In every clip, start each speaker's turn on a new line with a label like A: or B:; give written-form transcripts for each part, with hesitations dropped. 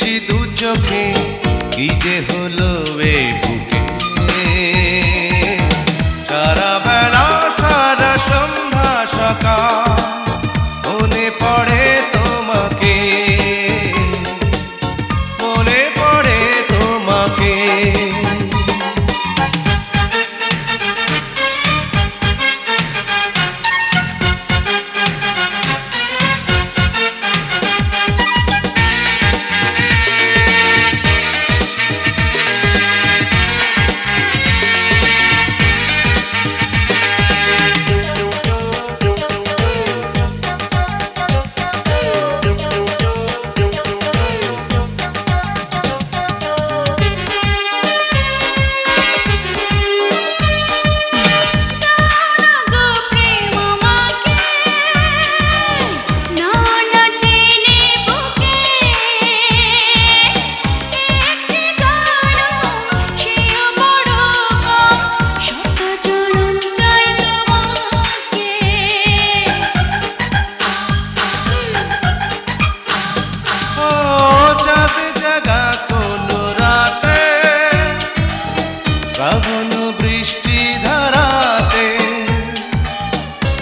A: দেখেছি দু চোখে কি যে হলো এ বুকে। সারা বেলা সারা সন্ধ্যা সকাল মনে পড়ে তোমাকে, মনে পড়ে তোমাকে। শ্রাবণ বৃষ্টি ধারাতে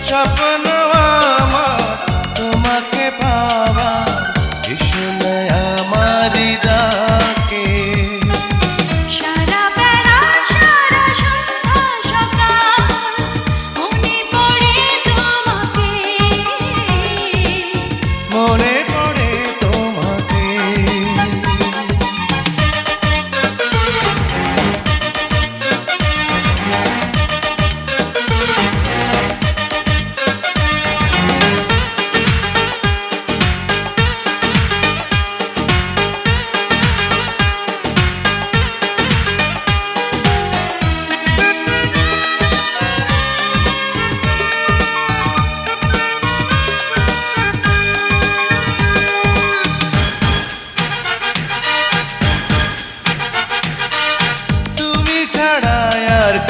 A: স্বপ্ন আমার তোমাকে পাওয়া, ভীষণ আমারই ডাকে।
B: সারা বেলা সারা সন্ধ্যা সকাল মনে পড়ে তোমাকে,
A: মনে পড়ে তোমাকে।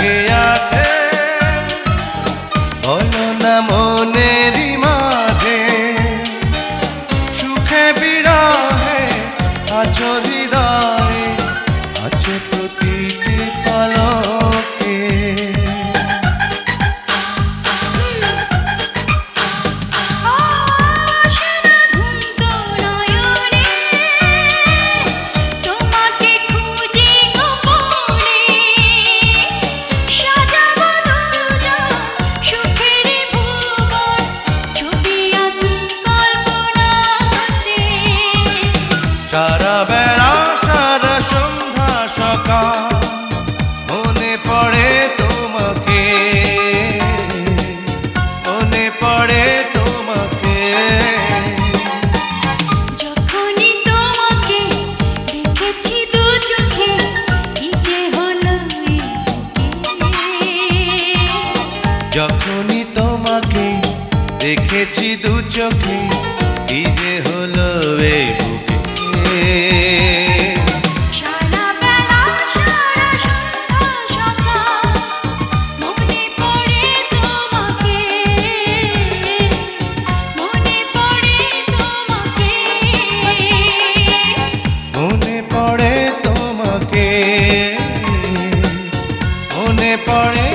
A: কে আছে বলো না মনেরই মাঝে, সুখে বিরহে আছো হৃদয়ে, আছো প্রতিটি পলকে। সারা বেলা সারা সন্ধ্যা সকাল মনে পড়ে তোমাকে, মনে পড়ে তোমাকে।
B: যখনই তোমাকে দেখেছি দু চোখে কি যে হলো এ বুকে।
A: যখনই তোমাকে দেখেছি দু চোখে কি যে হলো এ বুকে।
B: সারা বেলা সারা সন্ধ্যা সকাল মনে পড়ে তোমাকে, মনে পড়ে তোমাকে,
A: মনে পড়ে তোমাকে, মনে পড়ে।